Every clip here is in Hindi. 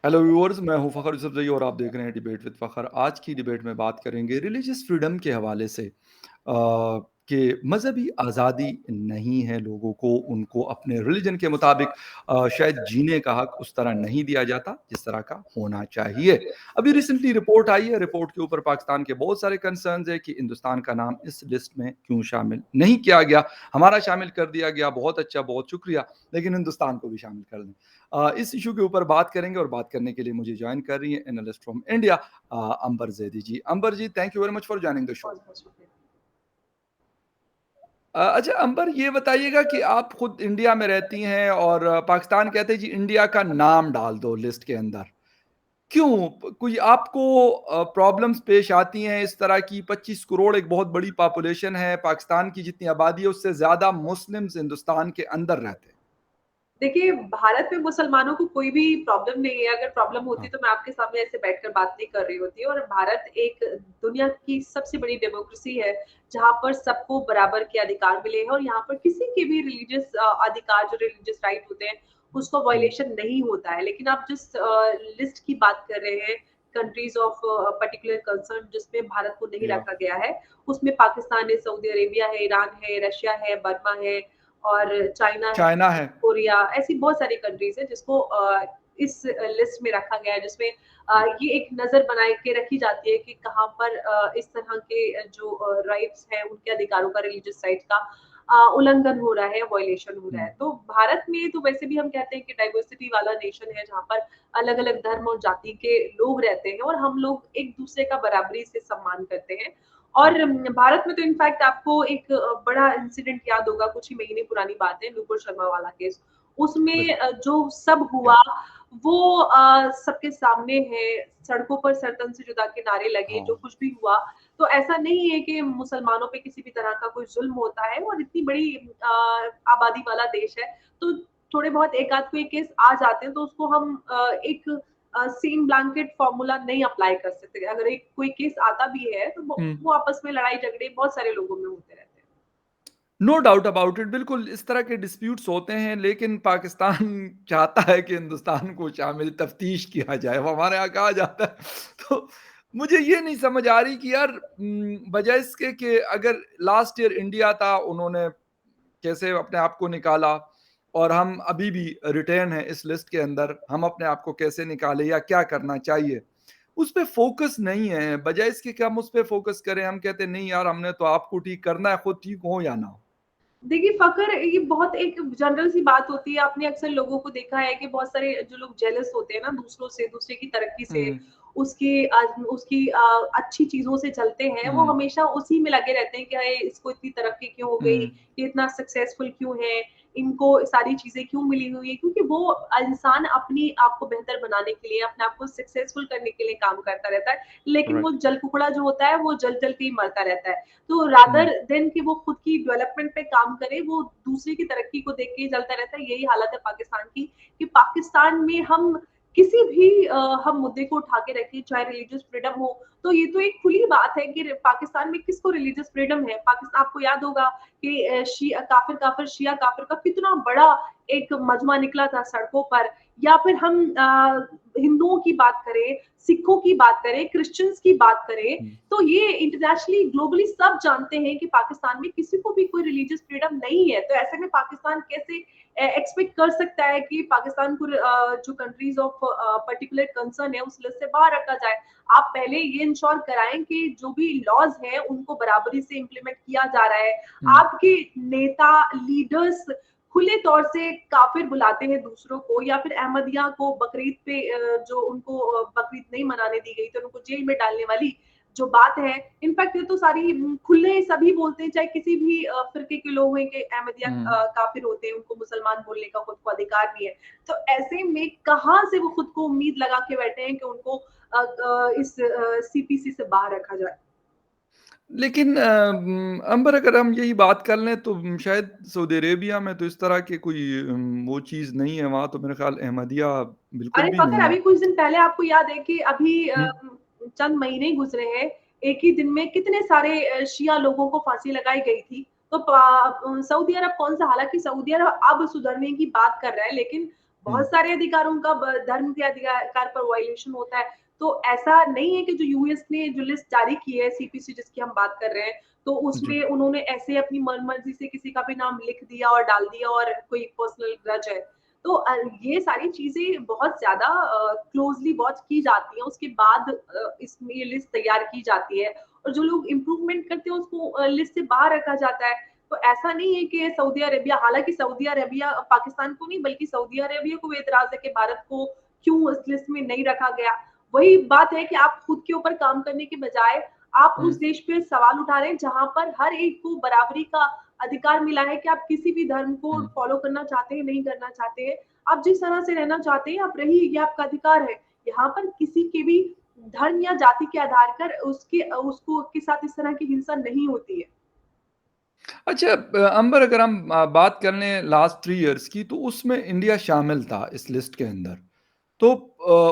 हेलो व्यूअर्स, मैं हूं फ़खर यूसुफ़ज़ई और आप देख रहे हैं डिबेट विद फ़खर। आज की डिबेट में बात करेंगे रिलीजियस फ्रीडम के हवाले से कि मज़हबी आज़ादी नहीं है लोगों को, उनको अपने रिलीजन के मुताबिक शायद जीने का हक उस तरह नहीं दिया जाता, जिस तरह का होना चाहिए। अभी रिसेंटली रिपोर्ट आई है, रिपोर्ट के ऊपर पाकिस्तान के बहुत सारे कंसर्न्स है कि हिंदुस्तान का नाम इस लिस्ट में क्यों शामिल नहीं किया गया? हमारा शामिल कर दिया गया, बहुत अच्छा, बहुत शुक्रिया, लेकिन हिंदुस्तान को भी शामिल कर दें। इस इशू के ऊपर बात करेंगे और बात करने के लिए मुझे जॉइन कर रही हैं analyst from India Amber Zaidi ji. Amber ji, thank you very much for joining the show. बहुत-बहुत शुक्रिया। अच्छा अंबर, ये बताइएगा कि आप खुद इंडिया में रहती हैं और पाकिस्तान कहते हैं जी इंडिया का नाम डाल दो लिस्ट के अंदर। क्यों? कोई आपको प्रॉब्लम्स पेश आती हैं इस तरह की? 25 करोड़ एक बहुत बड़ी पॉपुलेशन है, पाकिस्तान की जितनी आबादी है उससे ज़्यादा मुस्लिम्स हिंदुस्तान के अंदर रहते हैं। देखिए, भारत में मुसलमानों को कोई भी प्रॉब्लम नहीं है, अगर प्रॉब्लम होती हाँ, तो मैं आपके सामने ऐसे बैठकर बात नहीं कर रही होती और भारत एक दुनिया की सबसे बड़ी डेमोक्रेसी है, जहाँ पर सबको बराबर के अधिकार मिले हैं और यहाँ पर किसी के भी रिलीजियस अधिकार जो रिलीजियस राइट होते हैं, उसका हुँ, वायलेशन नहीं होता है। लेकिन आप जिस लिस्ट की बात कर रहे हैं, कंट्रीज़ ऑफ पर्टिकुलर कंसर्न जिसमें भारत को नहीं या रखा गया है, उसमें पाकिस्तान है, सऊदी अरेबिया है, ईरान है, रशिया है, बर्मा है और चाइना है। चाइना है। कोरिया, ऐसी बहुत सारी कंट्रीज़ हैं जिसको इस लिस्ट में रखा गया है जिसमें हुँ, ये एक नज़र बनाए के रखी जाती है कि कहाँ पर इस तरह के जो राइट्स हैं, उनके अधिकारों का रिलीजियस राइट्स का उल्लंघन हो रहा है, वायलेशन हो रहा हुँ, है। तो भारत में तो वैसे भी हम कहते हैं कि डाइवर्सिटी वाला नेशन है, जहाँ पर अलग-अलग धर्म और जाति के लोग रहते हैं और हम लोग एक-दूसरे का बराबरी से सम्मान करते हैं। हुँ, और भारत में तो इनफैक्ट आपको एक बड़ा इंसिडेंट याद होगा, कुछ ही महीने पुरानी बात है, नुपुर शर्मा वाला केस। उसमें बिल्कुल, जो सब या हुआ वो सबके सामने है, सड़कों पर सर-तन से जुदा के नारे लगे, जो हाँ, कुछ भी हुआ, तो ऐसा नहीं है कि मुसलमानों पे किसी भी तरह का कोई ज़ुल्म होता है और इतनी बड़ी आबादी वाला देश है, तो थोड़े बहुत एक आध कोई केस आ जाते हैं, तो उसको हम एक सेम ब्लैंकेट फ़ॉर्मूला नहीं अप्लाई कर सकते। अगर एक कोई केस आता भी है, तो हुँ। वो आपस में लड़ाई-झगड़े बहुत सारे लोगों में होते रहते हैं। नो डाउट अबाउट इट, बिल्कुल इस तरह के डिस्प्यूट्स होते हैं, लेकिन पाकिस्तान चाहता है कि हिंदुस्तान को शामिल तफ्तीश किया जाए, वो हमारे यहाँ कहा जाता है। तो मुझे ये नहीं समझ आ रही कि यार बजाय इसके कि अगर लास्ट ईयर इंडिया था, उन्होंने कैसे अपने आप को निकाला और हम अभी भी रिटेन है इस लिस्ट के अंदर, हम अपने आप को कैसे निकालें या क्या करना चाहिए? उस पे फ़ोकस नहीं है, बजाय इसके कि हम उस पे फ़ोकस करें, हम कहते हैं नहीं यार हमने तो आपको ठीक करना है, खुद ठीक हो या ना हो। देखिए, फ़क्र ये बहुत एक जनरल सी बात होती है, आपने अक्सर लोगों को देखा है कि बहुत सारे जो लोग जेलस होते हैं ना दूसरों से, दूसरे की तरक्की से, हुँ, उसकी अच्छी चीज़ों से जलते हैं, वो हुँ, हमेशा उसी में लगे रहते हैं कि हाय इसको इतनी तरक्की क्यों हो गई, हुँ, ये इतना सक्सेसफुल क्यों है, इनको सारी चीज़ें क्यों मिली हुई है, क्योंकि वो इंसान अपनी आप को बेहतर बनाने के लिए, अपने आप को सक्सेसफुल करने के लिए काम करता रहता है, लेकिन वो राइट, जल कुकड़ा जो होता है, वो जल-जल के ही मरता रहता है। तो हुँ, रादर देन कि वो खुद की डेवलपमेंट पे काम करे, वो दूसरे की तरक्की को देख के ही जलता रहता है। यही हालत है पाकिस्तान की, कि पाकिस्तान में हम किसी भी हम मुद्दे को उठा के रखें, चाहे रिलीजियस फ्रीडम हो, तो ये तो एक खुली बात है कि पाकिस्तान में किसको रिलीजियस फ्रीडम है। पाकिस्तान आपको याद होगा कि काफ़िर शिया काफ़िर का कितना बड़ा एक मजमा निकला था सड़कों पर, या फिर हम हिंदुओं की बात करें, सिखों की बात करें, क्रिश्चियंस की बात करें, हुँ, तो ये इंटरनेशनली ग्लोबली सब जानते हैं कि पाकिस्तान में किसी को भी कोई रिलीजियस फ्रीडम नहीं है। तो ऐसे में पाकिस्तान कैसे एक्सपेक्ट कर सकता है कि पाकिस्तान को जो कंट्रीज़ ऑफ पर्टिकुलर कंसर्न है उस लिस्ट से बाहर रखा जाए। आप पहले ये इंश्योर कराएँ कि जो भी लॉज़ हैं उनको बराबरी से इम्प्लीमेंट किया जा रहा है। हुँ, आपके नेता, लीडर्स खुले तौर से काफ़िर बुलाते हैं दूसरों को, या फिर अहमदिया को बकरीद पे जो उनको बकरीद नहीं मनाने दी गई, तो उनको जेल में डालने वाली जो बात है, इनफैक्ट ये तो सारी खुले सभी बोलते हैं, चाहे किसी भी फ़िरके के लोग हैं कि अहमदिया हुँ। काफ़िर होते हैं, उनको मुसलमान बोलने का खुद को अधिकार नहीं है। तो ऐसे में कहाँ से वो खुद को उम्मीद लगा के बैठे हैं कि उनको इस सीपीसी से बाहर रखा जाए? लेकिन अंबर, अगर हम यही बात कर लें तो शायद सऊदी अरेबिया में तो इस तरह की कोई वो चीज़ नहीं है, वहाँ तो मेरे ख़्याल अहमदिया बिल्कुल अरे भी फ़खर, नहीं है। अभी कुछ दिन पहले आपको याद है कि अभी हुँ, चंद महीने ही गुज़रे हैं, एक ही दिन में कितने सारे शिया लोगों को फांसी लगाई गई थी। तो सऊदी अरब कौन-सा, हालाँकि सऊदी अरब अब सुधरने की बात कर रहा है, लेकिन हुँ, बहुत सारे अधिकारों का धर्म के अधिकार पर वायलेशन होता है। तो ऐसा नहीं है कि जो यूएस ने जो लिस्ट जारी की है सीपीसी जिसकी हम बात कर रहे हैं, तो जी। उसमें उन्होंने ऐसे अपनी मनमर्जी से किसी का भी नाम लिख दिया और डाल दिया और कोई पर्सनल ग्रज है। तो ये सारी चीज़ें बहुत ज़्यादा क्लोज़ली वॉच की जाती हैं, उसके बाद इसमें ये लिस्ट तैयार की जाती है और जो लोग इम्प्रूवमेंट करते हैं उसको लिस्ट से बाहर रखा जाता है। तो ऐसा नहीं है कि सऊदी अरेबिया, हालाँकि सऊदी अरेबिया पाकिस्तान को नहीं बल्कि सऊदी अरेबिया को भी एतराज़ है कि भारत को क्यों इस लिस्ट में नहीं रखा गया। वही बात है कि आप खुद के ऊपर काम करने के बजाय आप हुँ, उस देश पे सवाल उठा रहे हैं जहाँ पर हर एक को बराबरी का अधिकार मिला है कि आप किसी भी धर्म को हुँ। फॉलो करना चाहते हैं, नहीं करना चाहते हैं। आप जिस तरह से रहना चाहते हैं, आप रहिए, ये आपका अधिकार है। यहाँ पर किसी के भी धर्म या जाति के आधार पर उसको के साथ इस तरह की हिंसा नहीं होती है। अच्छा अंबर अगर हम बात कर लें लास्ट 3 इयर्स की तो उसमें इंडिया शामिल था इस लिस्ट के अंदर। तो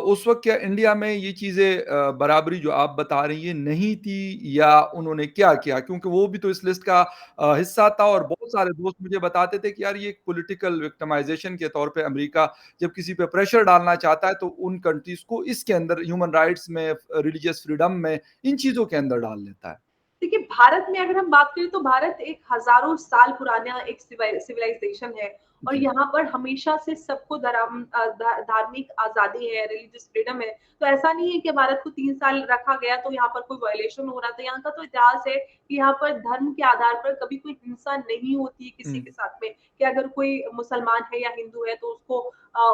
उस वक़्त क्या इंडिया में ये चीज़ें बराबरी जो आप बता रही हैं नहीं थी या उन्होंने क्या किया? क्योंकि वो भी तो इस लिस्ट का हिस्सा था और बहुत सारे दोस्त मुझे बताते थे कि यार ये एक पॉलिटिकल विक्टिमाइज़ेशन के तौर पे अमेरिका जब किसी पे प्रेशर डालना चाहता है तो उन कंट्रीज़ को इसके अंदर ह्यूमन राइट्स में, रिलीजियस फ्रीडम में, इन चीज़ों के अंदर डाल लेता है। देखिए, भारत में अगर हम बात करें तो भारत एक हज़ारों साल पुराना एक सिविलाइज़ेशन है और जी। यहाँ पर हमेशा से सबको धार्मिक आज़ादी है, रिलीजियस फ्रीडम है। तो ऐसा नहीं है कि भारत को 3 साल रखा गया तो यहाँ पर कोई वायलेशन हो रहा था। यहाँ का तो इतिहास है कि यहाँ पर धर्म के आधार पर कभी कोई हिंसा नहीं होती है किसी हुँ, के साथ में, कि अगर कोई मुसलमान है या हिंदू है तो उसको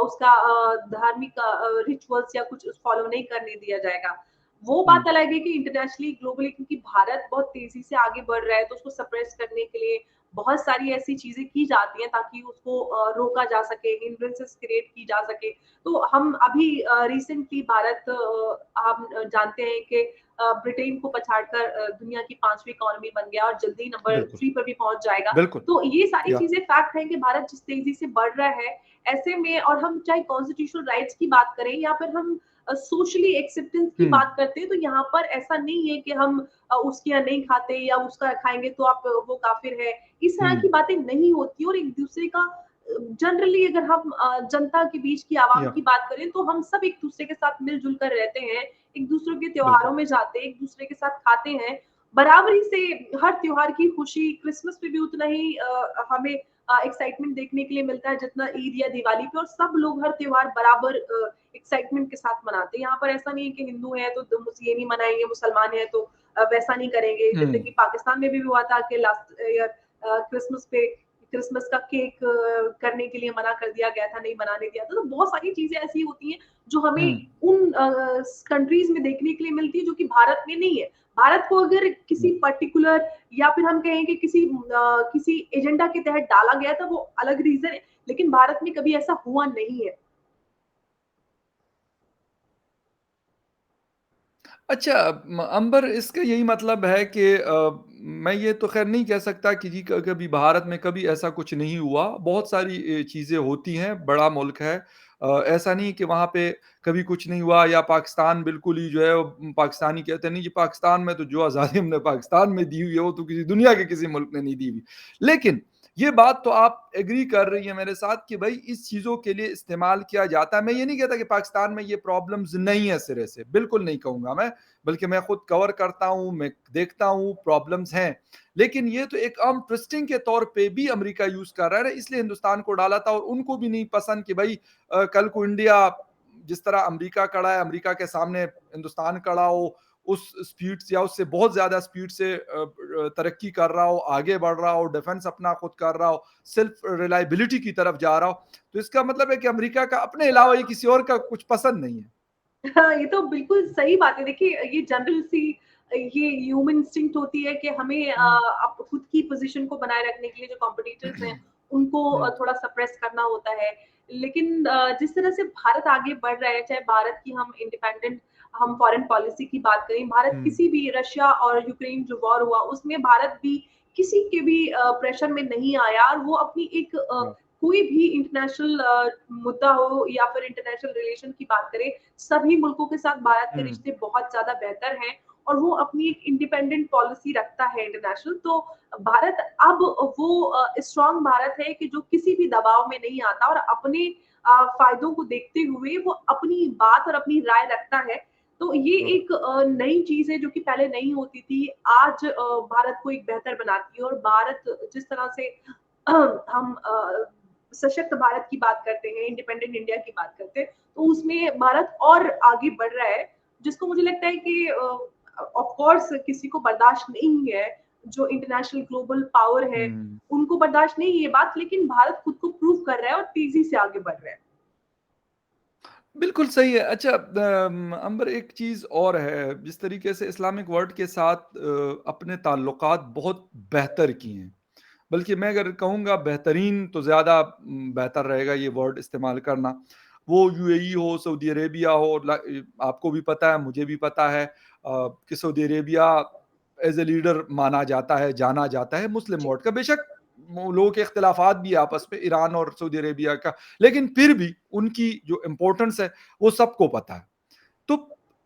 उसका धार्मिक रिचुअल्स या कुछ फॉलो नहीं करने दिया जाएगा। वो हुँ, बात अलग है कि इंटरनेशनली, ग्लोबली क्योंकि भारत बहुत तेज़ी से आगे बढ़ रहा है, तो उसको सप्रेस करने के लिए बहुत सारी ऐसी चीज़ें की जाती हैं ताकि उसको रोका जा सके, हिंड्रेंसेस क्रिएट की जा सके। तो हम अभी रिसेंटली भारत हम जानते हैं कि ब्रिटेन को पछाड़कर दुनिया की 5वीं इकोनॉमी बन गया और जल्दी नंबर बिल्कुल, 3 पर भी पहुँच जाएगा। बिल्कुल। तो ये सारी या चीज़ें फैक्ट हैं कि भारत जिस तेज़ी से बढ़ रहा है, ऐसे में और हम चाहे कॉन्स्टिट्यूशनल राइट्स की बात करें या फिर हम सोशली एक्सेप्टेंस की हुँ, बात करते हैं तो यहाँ पर ऐसा नहीं है कि हम उसके यहाँ नहीं खाते या उसका खाएँगे तो आप वो काफ़िर है। इस तरह हुँ, की बातें नहीं होती और एक-दूसरे का जनरली अगर हम जनता के बीच की आवाम या की बात करें तो हम सब एक-दूसरे के साथ मिल-जुल कर रहते हैं, एक-दूसरे के बिल्कुल। त्योहारों में जाते हैं, एक-दूसरे के साथ खाते हैं। बराबरी से हर त्योहार की खुशी क्रिसमस पे भी उतना ही हमें एक्साइटमेंट देखने के लिए मिलता है जितना ईद या दिवाली पे और सब लोग हर त्योहार बराबर एक्साइटमेंट के साथ मनाते हैं। यहाँ पर ऐसा नहीं है कि हिंदू है तो तुम ये नहीं मनाएँगे, मुसलमान है तो वैसा नहीं करेंगे। हुँ, जैसे कि पाकिस्तान में भी हुआ था कि लास्ट ईयर क्रिसमस पे क्रिसमस का केक करने के लिए मना कर दिया गया था, नहीं बनाने दिया था। तो बहुत सारी चीज़ें ऐसी होती हैं जो हुँ, हमें उन कंट्रीज़ में देखने के लिए मिलती है जो कि भारत में नहीं है। भारत को अगर किसी हुँ। पर्टिकुलर या फिर हम कहें कि किसी एजेंडा के तहत डाला गया था वो अलग रीज़न है, लेकिन भारत में कभी ऐसा हुआ नहीं है। अच्छा अंबर इसका यही मतलब है कि मैं ये तो ख़ैर नहीं कह सकता कि जी क कभी भारत में कभी ऐसा कुछ नहीं हुआ। बहुत सारी चीज़ें होती हैं, बड़ा मुल्क है। ऐसा नहीं कि वहाँ पे कभी कुछ नहीं हुआ या पाकिस्तान बिल्कुल ही जो है पाकिस्तानी कहते हैं नहीं जी पाकिस्तान में तो जो आज़ादी हमने पाकिस्तान में दी हुई है वो तो किसी दुनिया के किसी मुल्क ने नहीं दी हुई। लेकिन ये बात तो आप एग्री कर रही हैं मेरे साथ कि भई इस चीज़ों के लिए इस्तेमाल किया जाता है। मैं ये नहीं कहता कि पाकिस्तान में ये प्रॉब्लम्स नहीं है सिरे से, बिल्कुल नहीं कहूँगा मैं। बल्कि मैं खुद कवर करता हूँ, मैं देखता हूँ प्रॉब्लम्स हैं। लेकिन ये तो एक आर्म ट्विस्टिंग के तौर पे भी अमेरिका यूज़ कर रहा है, इसलिए हिंदुस्तान को डाला था और उनको भी नहीं पसंद कि भई कल को इंडिया जिस तरह अमेरिका खड़ा है, अमेरिका के सामने हिंदुस्तान खड़ा हो, उस स्पीड से या उससे बहुत ज़्यादा स्पीड से तरक्की कर रहा हो, आगे बढ़ रहा हो, डिफेंस अपना खुद कर रहा हो, सेल्फ रिलायबिलिटी की तरफ जा रहा हो। तो इसका मतलब है कि अमेरिका का अपने अलावा ये किसी और का कुछ पसंद नहीं है। हाँ, ये तो बिल्कुल सही बात है। देखिए, ये जनरल सी ये ह्यूमन इंस्टिंक्ट होती है कि हमें हुँ। खुद की पोज़ीशन को बनाए रखने के लिए जो कॉम्पिटिटर्स हैं, उनको हुँ, थोड़ा सप्रेस करना होता है। लेकिन जिस तरह से भारत आगे बढ़ रहा है, चाहे भारत की हम फॉरेन पॉलिसी की बात करें, भारत हुँ, किसी भी रशिया और यूक्रेन जो वॉर हुआ, उसमें भारत भी किसी के भी प्रेशर में नहीं आया और वो अपनी एक या कोई भी इंटरनेशनल मुद्दा हो या फिर इंटरनेशनल रिलेशन की बात करें, सभी मुल्कों के साथ भारत के हुँ, रिश्ते बहुत ज़्यादा बेहतर हैं और वो अपनी एक इंडिपेंडेंट पॉलिसी रखता है इंटरनेशनल। तो भारत अब वो स्ट्रॉन्ग भारत है कि जो किसी भी दबाव में नहीं आता और अपने फ़ायदों को देखते हुए वो अपनी बात और अपनी राय रखता है। तो ये हाँ। एक नई चीज़ है जो कि पहले नहीं होती थी। आज भारत को एक बेहतर बनाती है और भारत जिस तरह से हम सशक्त भारत की बात करते हैं, इंडिपेंडेंट इंडिया की बात करते हैं, तो उसमें भारत और आगे बढ़ रहा है, जिसको मुझे लगता है कि ऑफ कोर्स किसी को बर्दाश्त नहीं है, जो इंटरनेशनल ग्लोबल पावर है, हुँ। उनको बर्दाश्त नहीं है ये बात, लेकिन भारत खुद को प्रूव कर रहा है और तेज़ी से आगे बढ़ रहा है। बिल्कुल सही है। अच्छा, अंबर एक चीज़ और है, जिस तरीके से इस्लामिक वर्ल्ड के साथ अपने ताल्लुकात बहुत बेहतर किए हैं। बल्कि मैं अगर कहूँगा बेहतरीन तो ज़्यादा बेहतर रहेगा ये वर्ड इस्तेमाल करना। वो यूएई हो, सऊदी अरेबिया हो, आपको भी पता है, मुझे भी पता है कि Saudi Arabia as a leader माना जाता है, जाना जाता है मुस्लिम जी। वर्ल्ड का। बेशक लोगों के इख्तिलाफ़ात भी हैं आपस में, ईरान और सऊदी अरेबिया का, लेकिन फिर भी उनकी जो इम्पोर्टेंस है, वो सबको पता है। तो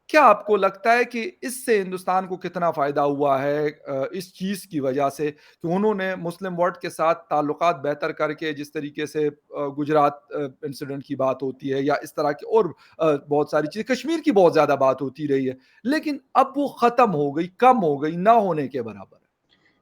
क्या आपको लगता है कि इससे हिंदुस्तान को कितना फ़ायदा हुआ है इस चीज़ की वजह से कि उन्होंने मुस्लिम वर्ल्ड के साथ ताल्लुकात बेहतर करके, जिस तरीके से गुजरात इंसिडेंट की बात होती है या इस तरह की और बहुत सारी चीज़ें, कश्मीर की बहुत ज़्यादा बात होती रही है, लेकिन अब वो ख़त्म हो गई, कम हो गई, ना होने के बराबर है।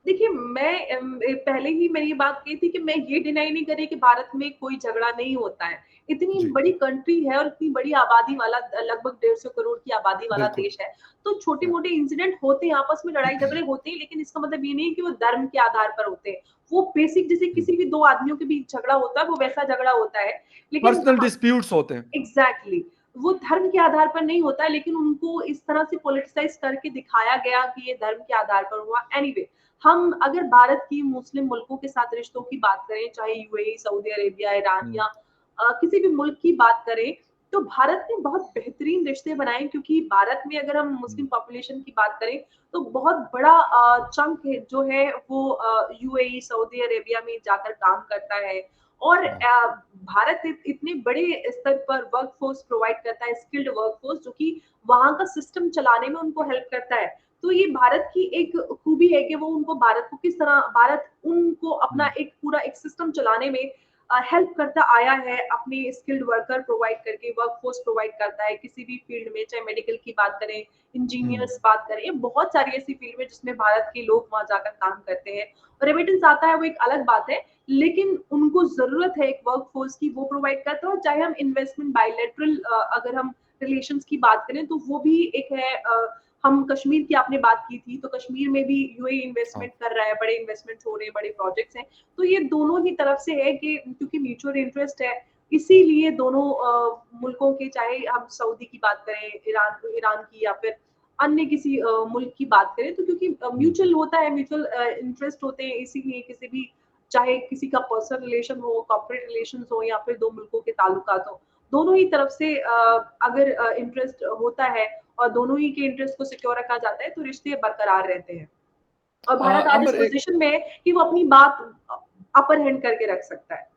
देखिए, मैं पहले ही मैंने ये बात कही थी कि मैं ये डिनाई नहीं कर रही कि भारत में कोई झगड़ा नहीं होता है। इतनी जी, बड़ी कंट्री है और इतनी बड़ी आबादी वाला लगभग 150 करोड़ की आबादी वाला बिल्कुल। देश है। तो हाँ। छोटे-मोटे इंसिडेंट होते हैं, आपस में लड़ाई-झगड़े होते हैं, लेकिन इसका मतलब ये नहीं है कि वो धर्म के आधार पर होते हैं। वो बेसिक जैसे हुँ। किसी भी 2 आदमियों के बीच झगड़ा होता है, वो वैसा झगड़ा होता है। लेकिन पर्सनल हाँ, डिस्प्यूट्स होते हैं। एग्ज़ैक्टली वो धर्म के आधार पर नहीं होता है, लेकिन उनको इस तरह से पॉलिटिसाइज़ करके दिखाया गया कि ये धर्म के आधार पर हुआ। एनीवे हम अगर भारत की मुस्लिम मुल्कों के साथ रिश्तों की बात करें, चाहे यूएई, सऊदी अरेबिया, ईरान हुँ, या किसी भी मुल्क की बात करें, तो भारत ने बहुत बेहतरीन रिश्ते बनाए क्योंकि भारत में अगर हम हुँ, मुस्लिम पॉपुलेशन की बात करें, तो बहुत बड़ा चंक है जो है वो यूएई, सऊदी अरेबिया में जाकर काम करता है और हाँ, भारत इतने बड़े स्तर पर वर्कफोर्स प्रोवाइड करता है, स्किल्ड वर्कफोर्स जो कि वहाँ का सिस्टम चलाने में उनको हेल्प करता है। तो ये भारत की एक खूबी है कि वो उनको भारत को किस तरह भारत उनको अपना हुँ, एक पूरा एक सिस्टम चलाने में हेल्प करता आया है, अपने स्किल्ड वर्कर प्रोवाइड करके, वर्कफोर्स प्रोवाइड करता है किसी भी फील्ड में, चाहे मेडिकल की बात करें, हुँ, इंजीनियर्स बात करें, बहुत सारी ऐसी फील्ड में जिसमें भारत के लोग वहाँ जाकर काम करते हैं। रेमिटेंस आता है वो एक अलग बात है, लेकिन उनको ज़रूरत है एक वर्कफ़ोर्स की, वो प्रोवाइड करता है और चाहे हम इन्वेस्टमेंट बायलैटरल अगर हम रिलेशंस की बात करें, तो वो भी एक है हम कश्मीर की आपने बात की थी, तो कश्मीर में भी यूएई हाँ, इन्वेस्टमेंट कर रहा है, बड़े इन्वेस्टमेंट्स हो रहे हैं, बड़े प्रोजेक्ट्स हैं। तो ये दोनों ही तरफ से है कि क्योंकि म्यूचुअल इंटरेस्ट है, इसीलिए दोनों मुल्कों के चाहे हम सऊदी की बात करें, ईरान ईरान की या फिर अन्य किसी मुल्क की बात करें, तो क्योंकि हुँ। म्यूचुअल होता है, म्यूचुअल इंटरेस्ट होते हैं, इसीलिए किसी भी चाहे किसी का पर्सनल रिलेशन हो, कॉर्पोरेट रिलेशंस हो या फिर 2 मुल्कों के ताल्लुकात हो, दोनों ही तरफ से अगर इंटरेस्ट होता है और दोनों ही के इंटरेस्ट को सिक्योर रखा जाता है, तो रिश्ते बरकरार रहते हैं। और भारत आज इस अंबर एक पोज़ीशन में है कि वो अपनी बात अपर हैंड करके रख सकता है।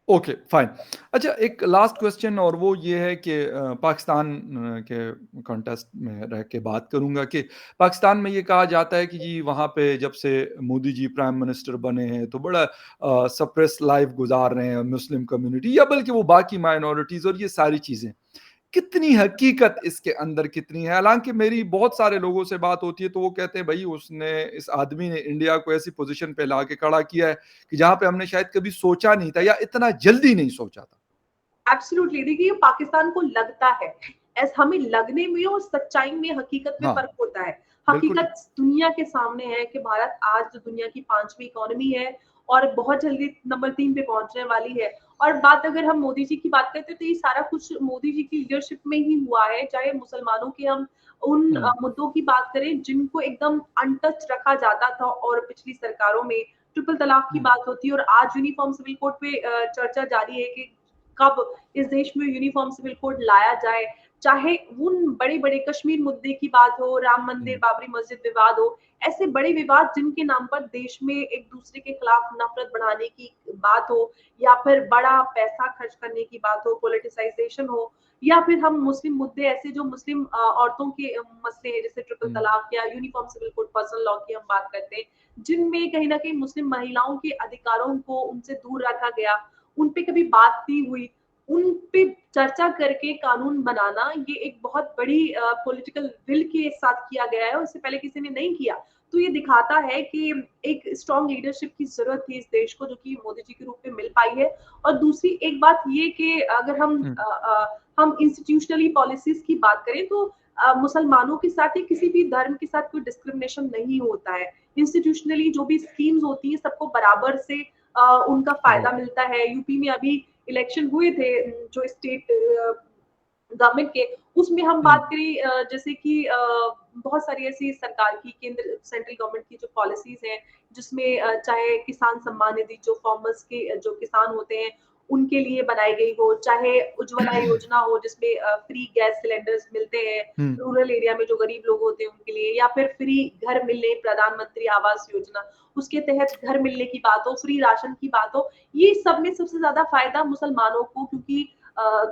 Okay, fine. अच्छा, एक लास्ट क्वेश्चन और वो ये है कि पाकिस्तान के कॉन्टेस्ट में रह के बात करूँगा कि पाकिस्तान में ये कहा जाता है कि जी वहाँ पे जब से मोदी जी प्राइम मिनिस्टर बने हैं तो बड़ा सप्रेस लाइफ गुज़ार रहे हैं मुस्लिम कम्युनिटी या बल्कि वो बाकी माइनॉरिटीज़ और ये सारी चीज़ें। कितनी हकीकत इसके अंदर कितनी है? हालाँकि मेरी बहुत सारे लोगों से बात होती है तो वो कहते हैं भई उसने इस आदमी ने इंडिया को ऐसी पोज़ीशन पे लाके खड़ा किया है कि जहाँ पे हमने शायद कभी सोचा नहीं था या इतना जल्दी नहीं सोचा था। एब्सोल्युटली देखिए ये पाकिस्तान को लगता है हमें लगने में और सच्चाई में हकीकत में हाँ, फर्क होता है। बिल्कुल ठीक। हकीकत दुनिया के सामने है कि भारत आज जो दुनिया की 5वीं इकोनॉमी है और बहुत जल्दी नंबर 3 पे पहुंचने वाली है। और बात अगर हम मोदी जी की बात करते हैं तो ये सारा कुछ मोदी जी की लीडरशिप में ही हुआ है। चाहे मुसलमानों के हम उन हुँ, मुद्दों की बात करें जिनको एकदम अनटच रखा जाता था और पिछली सरकारों में ट्रिपल तलाक की हुँ, बात होती है और आज यूनिफॉर्म सिविल कोड पे चर्चा जारी है कि कब इस देश में यूनिफॉर्म सिविल कोड लाया जाए, चाहे उन बड़े-बड़े कश्मीर मुद्दे की बात हो, राम मंदिर, हुँ, बाबरी मस्जिद विवाद हो, ऐसे बड़े विवाद जिनके नाम पर देश में एक-दूसरे के खिलाफ नफ़रत बढ़ाने की बात हो या फिर बड़ा पैसा खर्च करने की बात हो, पॉलिटिसाइज़ेशन हो या फिर हम मुस्लिम मुद्दे ऐसे जो मुस्लिम औरतों के मसले हैं जैसे ट्रिपल हुँ, तलाक या uniform civil code, personal law की हम बात करते हैं, जिनमें कहीं न कहीं मुस्लिम महिलाओं के अधिकारों को उनसे दूर रखा गया, उन पे कभी बात नहीं हुई। उन पे चर्चा करके कानून बनाना ये एक बहुत बड़ी पॉलिटिकल विल के साथ किया गया है, उससे पहले किसी ने नहीं किया। तो ये दिखाता है कि एक स्ट्रॉन्ग लीडरशिप की ज़रूरत थी इस देश को, जो कि मोदी जी के रूप में मिल पाई है। और दूसरी एक बात ये कि अगर हुँ, हम इंस्टीट्यूशनली पॉलिसीज़ की बात करें तो मुसलमानों के साथ या किसी भी धर्म के साथ कोई डिस्क्रिमिनेशन नहीं होता है। इंस्टीट्यूशनली जो भी स्कीम्स होती हैं सबको बराबर से उनका फ़ायदा राइट। मिलता है। यूपी में अभी इलेक्शन हुए थे जो स्टेट गवर्नमेंट के, उसमें हम हुँ, बात करें जैसे कि बहुत सारी ऐसी सरकार की केंद्र सेंट्रल गवर्नमेंट की जो पॉलिसीज़ हैं, जिसमें चाहे किसान सम्मान निधि जो फार्मर्स के जो किसान होते हैं, उनके लिए बनाई गई हो, चाहे उज्ज्वला योजना हो जिसमें फ्री गैस सिलेंडर्स मिलते हैं, हुँ, रूरल एरिया में जो गरीब लोग होते हैं उनके लिए, या फिर फ्री घर मिलने प्रधानमंत्री आवास योजना, उसके तहत घर मिलने की बात हो, फ्री राशन की बात हो, ये सब में सबसे ज़्यादा फ़ायदा मुसलमानों को, क्योंकि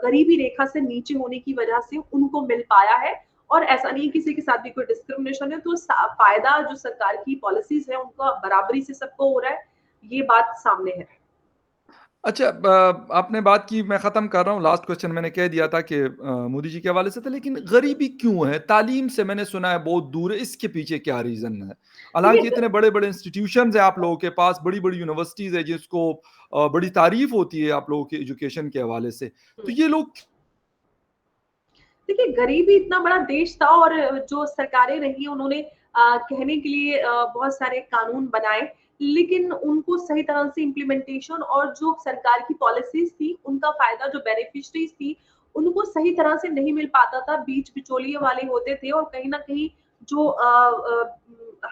गरीबी रेखा से नीचे होने की वजह से उनको मिल पाया है। और ऐसा नहीं है किसी के साथ भी कोई डिस्क्रिमिनेशन है, तो फ़ायदा जो सरकार की पॉलिसीज़ है उनका बराबरी से सबको हो रहा है, ये बात सामने है। अच्छा आपने बात की मैं ख़त्म कर रहा हूँ, लास्ट क्वेश्चन मैंने कह दिया था कि मोदी जी के हवाले से था, लेकिन गरीबी क्यों है? तालीम से मैंने सुना है बहुत दूर है, इसके पीछे क्या रीज़न है? हालाँकि देखिए इतने बड़े-बड़े इंस्टीट्यूशंस हैं आप लोगों के पास, बड़ी-बड़ी यूनिवर्सिटीज़ हैं जिसको बड़ी तारीफ़ होती है आप लोगों के एजुकेशन के हवाले से। तो हुँ। ये लोग देखिए, गरीबी इतना बड़ा देश था और जो सरकारें रही उन्होंने कहने के लिए बहुत सारे कानून बनाए, लेकिन उनको सही तरह से इम्प्लीमेंटेशन और जो सरकार की पॉलिसीज़ थी, उनका फ़ायदा जो बेनिफिशरीज़ थी, उनको सही तरह से नहीं मिल पाता था, बीच बिचौलिए वाले होते थे और कहीं न कहीं जो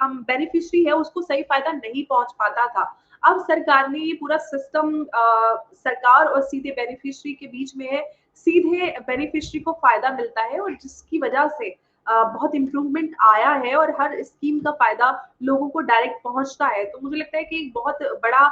हम बेनिफिशरी है, उसको सही फ़ायदा नहीं पहुँच पाता था। अब सरकार ने ये पूरा सिस्टम सरकार और सीधे बेनिफिशरी के बीच में है, सीधे बेनिफिशियरी को फ़ायदा मिलता है और जिसकी वजह से बहुत इम्प्रूवमेंट आया है और हर स्कीम का फ़ायदा लोगों को डायरेक्ट पहुँचता है। तो मुझे लगता है कि एक बहुत बड़ा